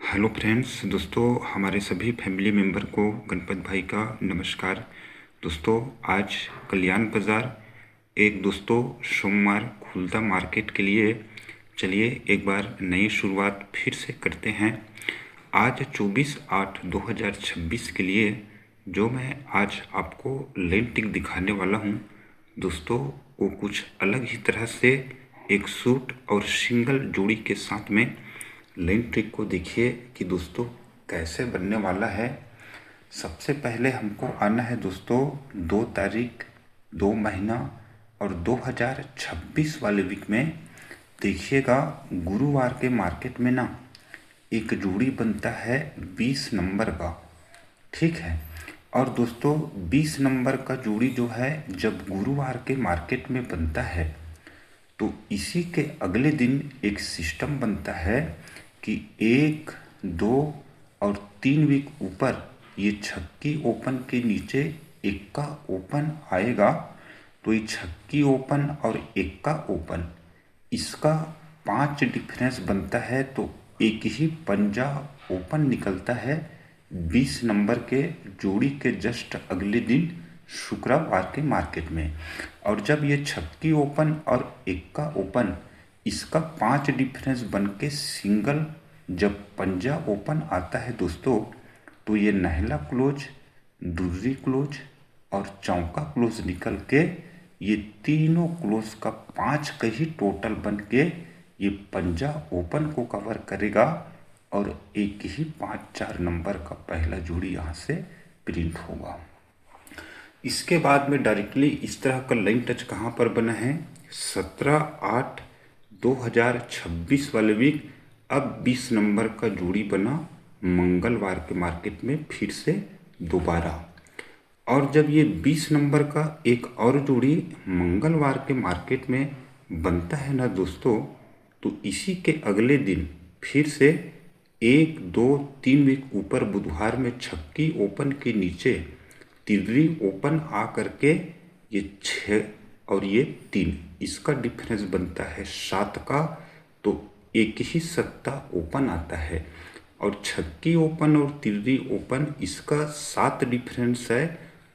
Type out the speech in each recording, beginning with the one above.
Hello friends, दोस्तों हमारे सभी फैमिली मेम्बर को गणपत भाई का नमस्कार। दोस्तों आज कल्याण बाज़ार एक दोस्तों सोमवार खुलता मार्केट के लिए चलिए एक बार नई शुरुआत फिर से करते हैं। आज 24/8/2026 के लिए जो मैं आज आपको लेन टिक दिखाने वाला हूँ दोस्तों, वो कुछ अलग ही तरह से एक सूट और सिंगल जोड़ी के साथ में लेन ट्रिक को देखिए कि दोस्तों कैसे बनने वाला है। सबसे पहले हमको आना है दोस्तों 2 तारीख 2 महीना और 2026 वाले वीक में। देखिएगा गुरुवार के मार्केट में ना एक जोड़ी बनता है 20 नंबर का, ठीक है। और दोस्तों 20 नंबर का जोड़ी जो है जब गुरुवार के मार्केट में बनता है तो इसी के अगले दिन एक सिस्टम बनता है कि 1, 2 और 3 वीक ऊपर ये छक्की ओपन के नीचे एक्का ओपन आएगा। तो ये छक्की ओपन और एक्का ओपन इसका 5 डिफरेंस बनता है, तो एक ही पंजा ओपन निकलता है 20 नंबर के जोड़ी के जस्ट अगले दिन शुक्रवार के मार्केट में। और जब ये छक्की ओपन और एक्का ओपन इसका 5 डिफरेंस बन के सिंगल जब पंजा ओपन आता है दोस्तों, तो ये नहला क्लोज, दुर्री क्लोज और चौका क्लोज निकल के ये तीनों क्लोज का 5 का ही टोटल बन के ये पंजा ओपन को कवर करेगा और एक ही 5-4 नंबर का पहला जोड़ी यहाँ से प्रिंट होगा। इसके बाद में डायरेक्टली इस तरह का लाइन टच कहाँ पर बना है 17/8/2026 वाले वीक। अब 20 नंबर का जोड़ी बना मंगलवार के मार्केट में फिर से दोबारा। और जब ये 20 नंबर का एक और जोड़ी मंगलवार के मार्केट में बनता है ना दोस्तों, तो इसी के अगले दिन फिर से 1, 2, 3 वीक ऊपर बुधवार में छक्की ओपन के नीचे तिर्री ओपन आ करके ये 6 और ये 3 इसका डिफरेंस बनता है 7 का, तो एक ही सत्ता ओपन आता है। और छक्की ओपन और तिर्री ओपन इसका 7 डिफरेंस है,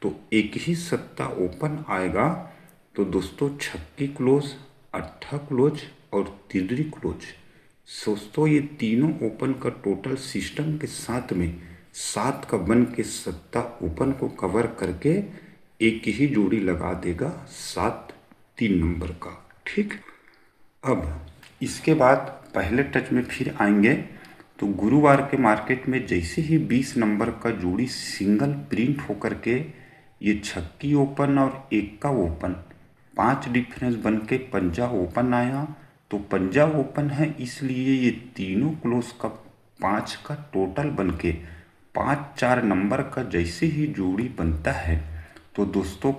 तो एक ही सत्ता ओपन आएगा। तो दोस्तों छक्की क्लोज, अट्ठा क्लोज और तिर्री क्लोज, दोस्तों ये तीनों ओपन का टोटल सिस्टम के साथ में 7 का बन के सत्ता ओपन को कवर करके एक ही जोड़ी लगा देगा 7-3 नंबर का, ठीक। अब इसके बाद पहले टच में फिर आएंगे तो गुरुवार के मार्केट में जैसे ही 20 नंबर का जोड़ी सिंगल प्रिंट होकर के ये छक्की ओपन और एक्का ओपन 5 डिफरेंस बन के पंजा ओपन आया। तो पंजा ओपन है इसलिए ये तीनों क्लोज का 5 का टोटल बन के 5-4 नंबर का जैसे ही जोड़ी बनता है, तो दोस्तों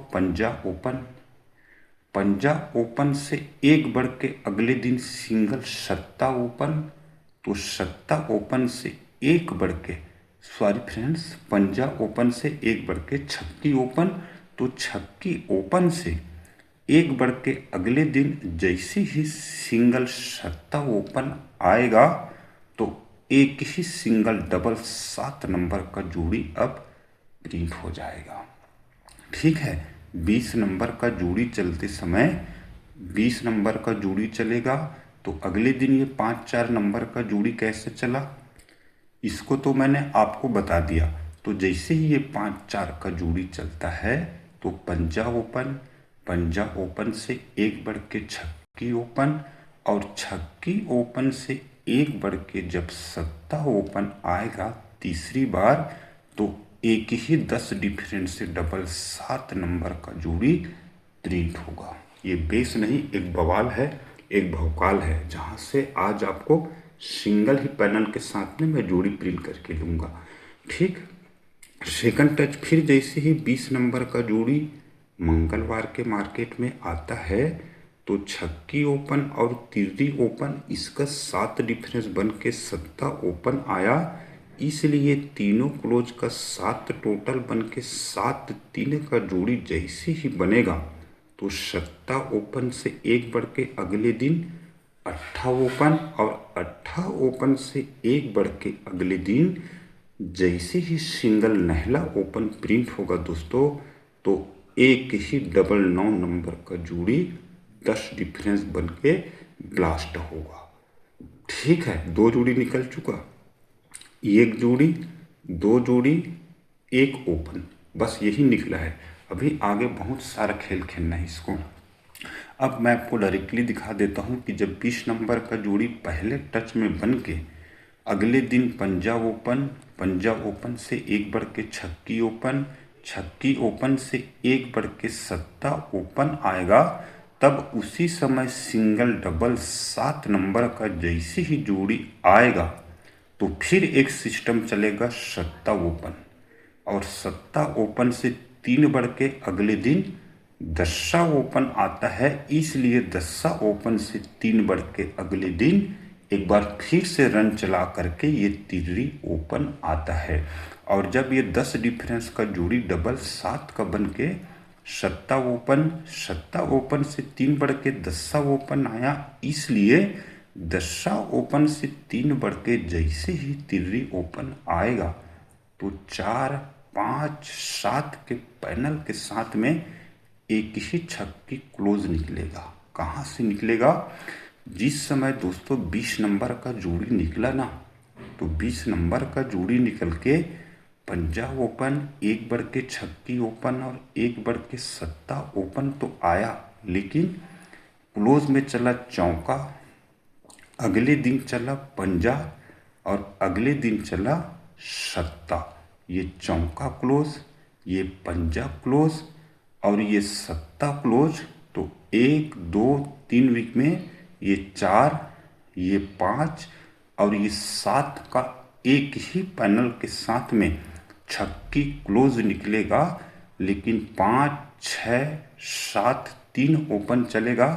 पंजा ओपन से एक बढ़ के अगले दिन सिंगल सत्ता ओपन, तो सत्ता ओपन से एक बढ़ के पंजा ओपन से एक बढ़ के छक्की ओपन, तो छक्की ओपन से एक बढ़ के अगले दिन जैसे ही सिंगल सत्ता ओपन आएगा, तो एक ही सिंगल डबल 7 नंबर का जोड़ी अब प्रिंट हो जाएगा, ठीक है। 20 नंबर का जोड़ी चलते समय 20 नंबर का जोड़ी चलेगा, तो अगले दिन ये 5-4 नंबर का जोड़ी कैसे चला इसको तो मैंने आपको बता दिया। तो जैसे ही ये 5-4 का जोड़ी चलता है, तो पंजा ओपन से एक बढ़ के छक्की ओपन और छक्की ओपन से एक बढ़ के जब सत्ता ओपन आएगा तीसरी बार, तो एक ही 10 डिफरेंस से डबल 7 नंबर का जोड़ी प्रिंट होगा। ये बेस नहीं, एक बवाल है, एक भौकाल है, जहाँ से आज आपको सिंगल ही पैनल के साथ में मैं जोड़ी प्रिंट करके लूँगा, ठीक। सेकंड टच फिर जैसे ही 20 नंबर का जोड़ी मंगलवार के मार्केट में आता है, तो छक्की ओपन और तिर्री ओपन इसका 7 डिफरेंस बन के सत्ता ओपन आया, इसलिए तीनों क्लोज का 7 टोटल बन के 7-3 का जोड़ी जैसे ही बनेगा, तो सत्ता ओपन से एक बढ़ के अगले दिन अट्ठा ओपन, और अट्ठा ओपन से एक बढ़ के अगले दिन जैसे ही सिंगल नहला ओपन प्रिंट होगा दोस्तों, तो एक ही डबल 9 नंबर का जोड़ी 10 डिफरेंस बन के ब्लास्ट होगा। ठीक है, 2 जोड़ी निकल चुका, एक जोड़ी, 2 जोड़ी, एक ओपन, बस यही निकला है। अभी आगे बहुत सारा खेल खेलना है इसको। अब मैं आपको डायरेक्टली दिखा देता हूँ कि जब 20 नंबर का जोड़ी पहले टच में बन के अगले दिन पंजा ओपन से एक बढ़ के छक्की ओपन से एक बढ़ के सत्ता ओपन आएगा, तब उसी समय सिंगल डबल 7 नंबर का जैसे ही जोड़ी आएगा तो फिर एक सिस्टम चलेगा सत्ता ओपन, और सत्ता ओपन से 3 बढ़ के अगले दिन दशा ओपन आता है। इसलिए दशा ओपन से 3 बढ़ के अगले दिन एक बार फिर से रन चला करके ये तिर्री ओपन आता है। और जब ये 10 डिफरेंस का जोड़ी डबल 7 का बन के सत्ता ओपन से 3 बढ़ के दशा ओपन आया, इसलिए दशा ओपन से 3 बढ़ के जैसे ही तिर्री ओपन आएगा तो 4, 5, 7 के पैनल के साथ में एक ही छक्की क्लोज निकलेगा। कहाँ से निकलेगा? जिस समय दोस्तों 20 नंबर का जोड़ी निकला ना, तो 20 नंबर का जोड़ी निकल के पंजा ओपन, एक बढ़ के छक्की ओपन और एक बढ़ के सत्ता ओपन तो आया, लेकिन क्लोज में चला चौका, अगले दिन चला पंजा और अगले दिन चला सत्ता। ये चौका क्लोज, ये पंजा क्लोज और ये सत्ता क्लोज, तो 1, 2, 3 वीक में ये 4, ये 5 और ये 7 का एक ही पैनल के साथ में छक्की क्लोज निकलेगा। लेकिन 5, 6, 7, 3 ओपन चलेगा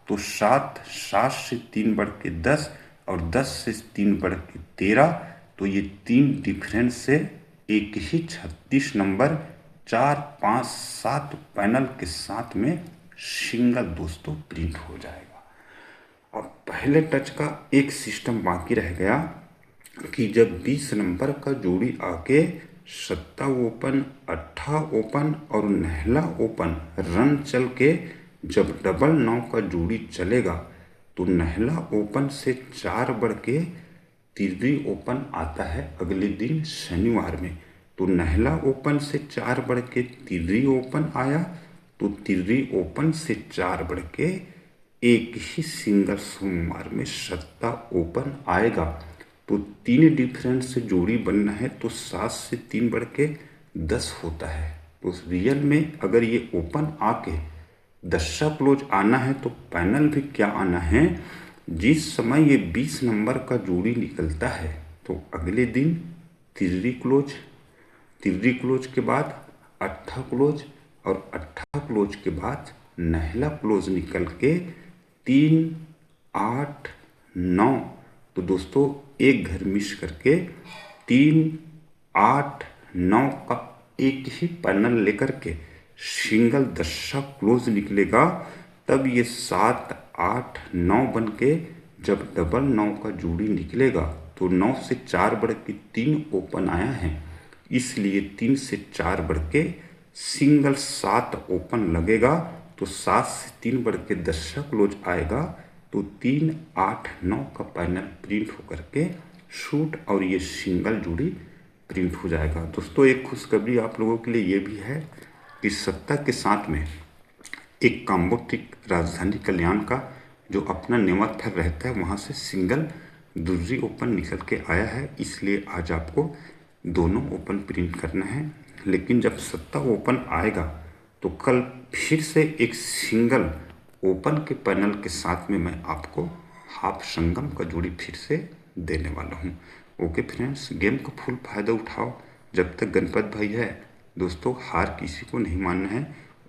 तो 7 से 3 बढ़ के 10 और 10 से 3 बढ़ के 13, तो ये 3 डिफरेंस से एक ही 36 नंबर 4, 5, 7 पैनल के साथ में सिंगल दोस्तों प्रिंट हो जाएगा। अब पहले टच का एक सिस्टम बाकी रह गया कि जब 20 नंबर का जोड़ी आके सत्ता ओपन, अट्ठा ओपन और नहला ओपन रन चल के जब डबल 9 का जोड़ी चलेगा तो नहला ओपन से 4 बढ़ के तिर्री ओपन आता है अगले दिन शनिवार में। तो नहला ओपन से 4 बढ़ के तिर्री ओपन आया, तो तिर्री ओपन से 4 बढ़ के एक ही सिंगल सोमवार में सत्ता ओपन आएगा। तो 3 डिफरेंस से जोड़ी बनना है तो 7 से 3 बढ़ के 10 होता है। तो रियल में अगर ये ओपन आके दशा क्लोज आना है तो पैनल भी क्या आना है, जिस समय ये 20 नंबर का जोड़ी निकलता है तो अगले दिन तिर्री क्लोज के बाद अट्ठा क्लोज और अट्ठा क्लोज के बाद नहला क्लोज निकल के 3, 8, 9, तो दोस्तों एक घर मिस करके 3, 8, 9 का एक ही पैनल लेकर के सिंगल दशा क्लोज निकलेगा। तब ये 7, 8, 9 बन के जब डबल 9 का जोड़ी निकलेगा तो 9 से 4 बढ़ के 3 ओपन आया है, इसलिए 3 से 4 बढ़ के सिंगल 7 ओपन लगेगा। तो 7 से 3 बढ़ के दशा क्लोज आएगा तो 3, 8, 9 का पैनल प्रिंट होकर के शूट और ये सिंगल जोड़ी प्रिंट हो जाएगा। दोस्तों एक खुशखबरी आप लोगों के लिए ये भी है कि सत्ता के साथ में एक कॉम्बो ट्रिक राजधानी कल्याण का जो अपना नेवाथर रहता है वहाँ से सिंगल दूसरी ओपन निकल के आया है, इसलिए आज आपको दोनों ओपन प्रिंट करना है। लेकिन जब सत्ता ओपन आएगा तो कल फिर से एक सिंगल ओपन के पैनल के साथ में मैं आपको हाफ संगम का जोड़ी फिर से देने वाला हूँ। ओके फ्रेंड्स, गेम का फुल फायदा उठाओ जब तक गणपत भाई है। दोस्तों हार किसी को नहीं मानना है,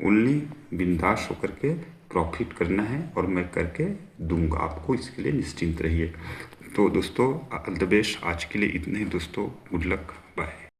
ओनली बिंदास होकर के प्रॉफिट करना है और मैं करके दूंगा आपको, इसके लिए निश्चिंत रहिए। तो दोस्तों ऑल द बेस्ट, आज के लिए इतने ही दोस्तों, गुड लक, बाय।